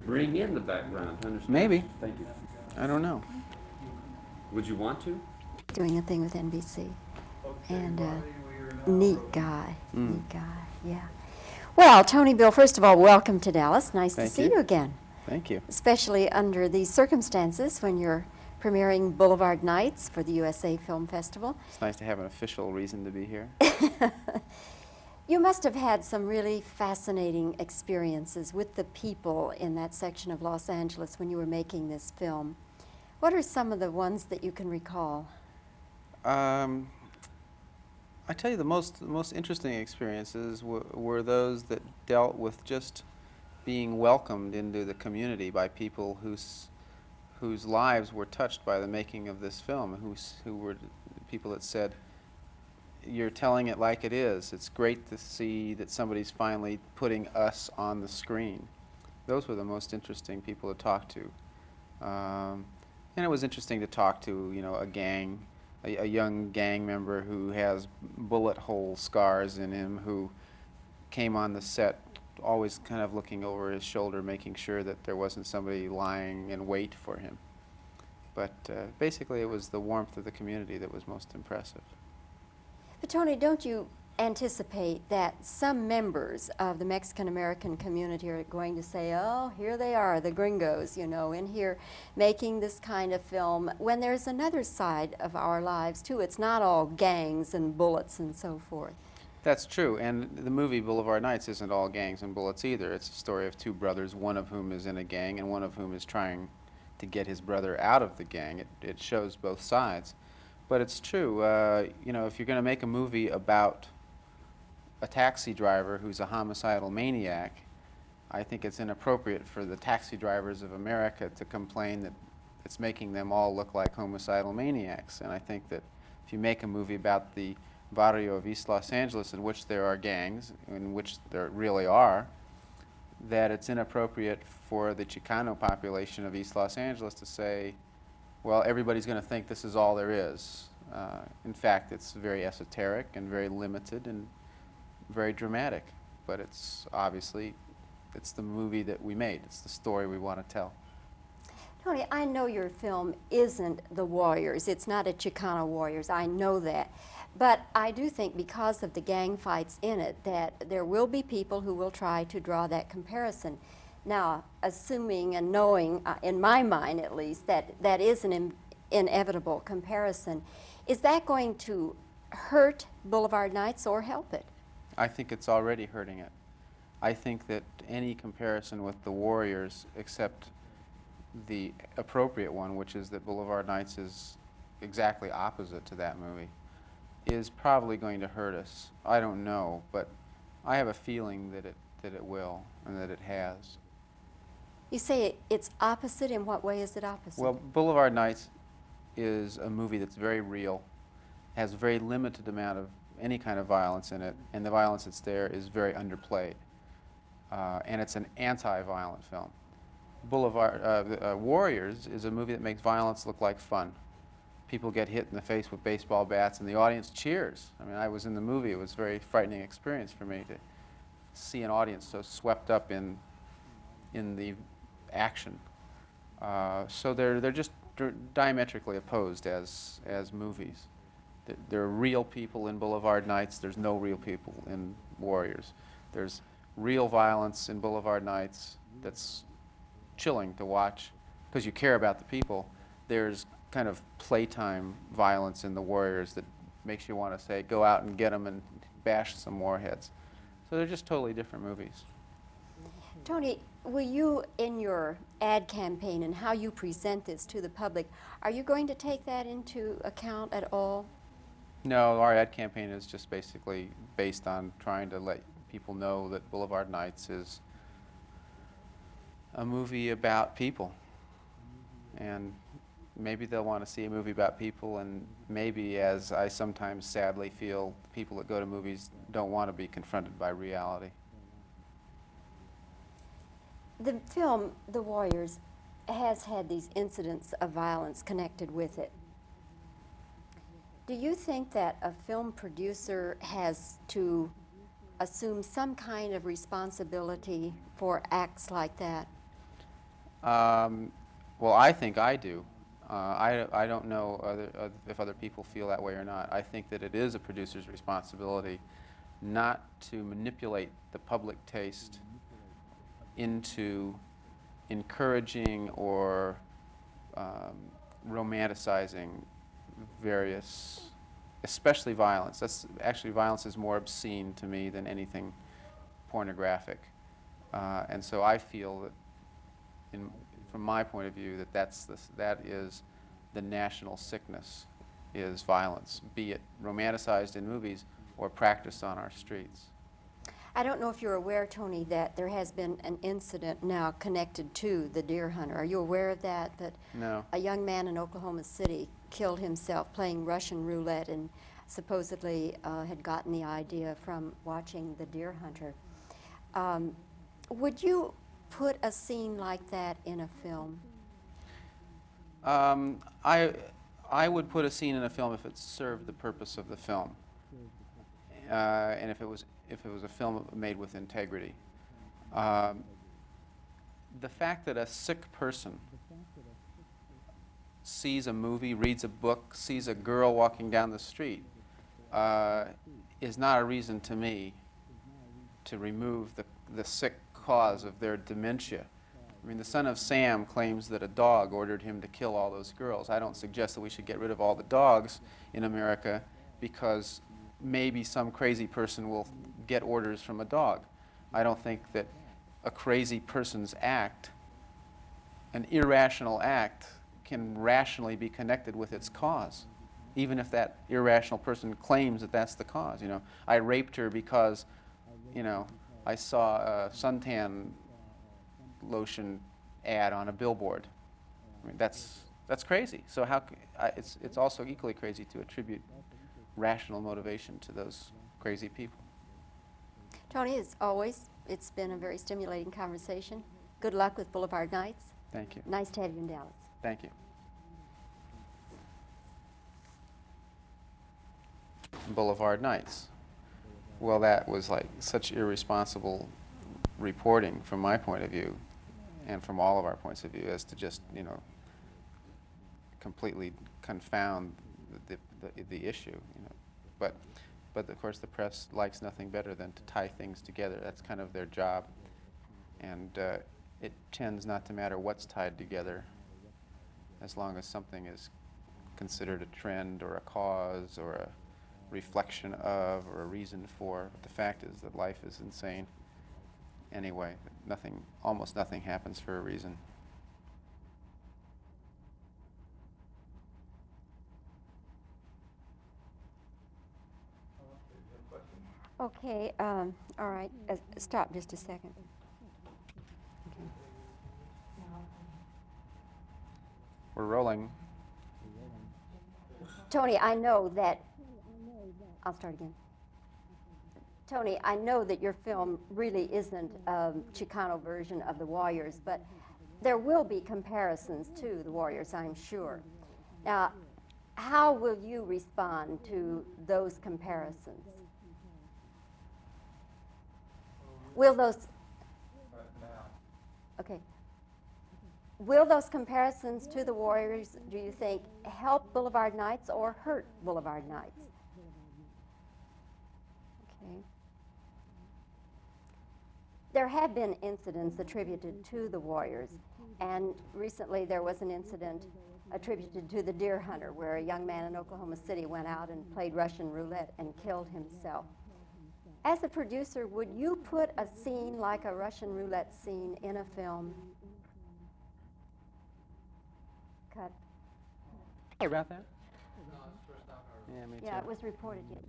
bring in the background to understand. Maybe. Thank you. I don't know. Would you want to? Doing a thing with NBC. And neat guy, neat guy, yeah. Well, Tony, Bill, first of all, welcome to Dallas. Nice to Thank see you. you again. Thank you. Especially under these circumstances when you're premiering Boulevard Nights for the USA Film Festival. It's nice to have an official reason to be here. You must have had some really fascinating experiences with the people in that section of Los Angeles when you were making this film. What are some of the ones that you can recall? I tell you, the most interesting experiences were those that dealt with just being welcomed into the community by people whose lives were touched by the making of this film, who were people that said, "You're telling it like it is. It's great to see that somebody's finally putting us on the screen." Those were the most interesting people to talk to. And it was interesting to talk to, you know, a young gang member who has bullet hole scars in him, who came on the set always kind of looking over his shoulder, making sure that there wasn't somebody lying in wait for him. But basically it was the warmth of the community that was most impressive. But Tony, don't you anticipate that some members of the Mexican-American community are going to say, oh, here they are, the gringos, you know, in here making this kind of film, when there's another side of our lives, too. It's not all gangs and bullets and so forth. That's true, and the movie Boulevard Nights isn't all gangs and bullets either. It's a story of two brothers, one of whom is in a gang and one of whom is trying to get his brother out of the gang. It shows both sides. But it's true, you know, if you're going to make a movie about a taxi driver who's a homicidal maniac, I think it's inappropriate for the taxi drivers of America to complain that it's making them all look like homicidal maniacs. And I think that if you make a movie about the barrio of East Los Angeles, in which there are gangs, in which there really are, that it's inappropriate for the Chicano population of East Los Angeles to say, well, everybody's going to think this is all there is. In fact, it's very esoteric and very limited and very dramatic, but it's obviously, it's the movie that we made. It's the story we want to tell. Tony, I know your film isn't The Warriors. It's not a Chicano Warriors. I know that. But I do think because of the gang fights in it that there will be people who will try to draw that comparison. Now, assuming and knowing, in my mind at least, that that is an inevitable comparison, is that going to hurt Boulevard Nights or help it? I think it's already hurting it. I think that any comparison with The Warriors, except the appropriate one, which is that Boulevard Nights is exactly opposite to that movie, is probably going to hurt us. I don't know, but I have a feeling that it will and that it has. You say it's opposite. In what way is it opposite? Well, Boulevard Nights is a movie that's very real, has a very limited amount of any kind of violence in it, and the violence that's there is very underplayed. And it's an anti-violent film. Warriors is a movie that makes violence look like fun. People get hit in the face with baseball bats and the audience cheers. I mean, I was in the movie. It was a very frightening experience for me to see an audience so swept up in the action. So they're just diametrically opposed as movies. There are real people in Boulevard Nights. There's no real people in Warriors. There's real violence in Boulevard Nights that's chilling to watch because you care about the people. There's kind of playtime violence in the Warriors that makes you want to say, go out and get them and bash some warheads. So they're just totally different movies. Tony, will you, in your ad campaign and how you present this to the public, are you going to take that into account at all? No, our ad campaign is just basically based on trying to let people know that Boulevard Nights is a movie about people. And maybe they'll want to see a movie about people, and maybe, as I sometimes sadly feel, people that go to movies don't want to be confronted by reality. The film, The Warriors, has had these incidents of violence connected with it. Do you think that a film producer has to assume some kind of responsibility for acts like that? Well, I think I do. I don't know if other people feel that way or not. I think that it is a producer's responsibility not to manipulate the public taste into encouraging or romanticizing various, especially violence. Actually, violence is more obscene to me than anything pornographic. And so I feel that, from my point of view, that is the national sickness, is violence, be it romanticized in movies or practiced on our streets. I don't know if you're aware, Tony, that there has been an incident now connected to the deer hunter. Are you aware of that? That No. a young man in Oklahoma City killed himself playing Russian roulette and supposedly had gotten the idea from watching the deer hunter. Would you put a scene like that in a film? I would put a scene in a film if it served the purpose of the film, and if it was a film made with integrity. The fact that a sick person sees a movie, reads a book, sees a girl walking down the street is not a reason to me to remove the sick cause of their dementia. I mean, the son of Sam claims that a dog ordered him to kill all those girls. I don't suggest that we should get rid of all the dogs in America because maybe some crazy person will get orders from a dog. I don't think that a crazy person's act, an irrational act, can rationally be connected with its cause, even if that irrational person claims that that's the cause. You know, I raped her because, you know, I saw a suntan lotion ad on a billboard. I mean, that's crazy. So it's also equally crazy to attribute rational motivation to those crazy people. Tony, as always, it's been a very stimulating conversation. Good luck with Boulevard Nights. Thank you. Nice to have you in Dallas. Thank you. Boulevard Nights. Well, that was like such irresponsible reporting from my point of view and from all of our points of view as to just, you know, completely confound the issue, you know. But of course the press likes nothing better than to tie things together. That's kind of their job. And it tends not to matter what's tied together as long as something is considered a trend or a cause or a reflection of or a reason for. But the fact is that life is insane anyway. Almost nothing happens for a reason. Okay, all right. Stop just a second. Okay. We're rolling. Tony, I know that. I'll start again. Tony, I know that your film really isn't a Chicano version of the Warriors, but there will be comparisons to the Warriors, I'm sure. Now, how will you respond to those comparisons? Will those... Okay. Will those comparisons to the Warriors, do you think, help Boulevard Nights or hurt Boulevard Nights? Okay. There have been incidents attributed to the Warriors, and recently there was an incident attributed to the deer hunter where a young man in Oklahoma City went out and played Russian roulette and killed himself. As a producer, would you put a scene like a Russian roulette scene in a film? Cut. About that? Yeah, me too. Yeah, it was reported yet.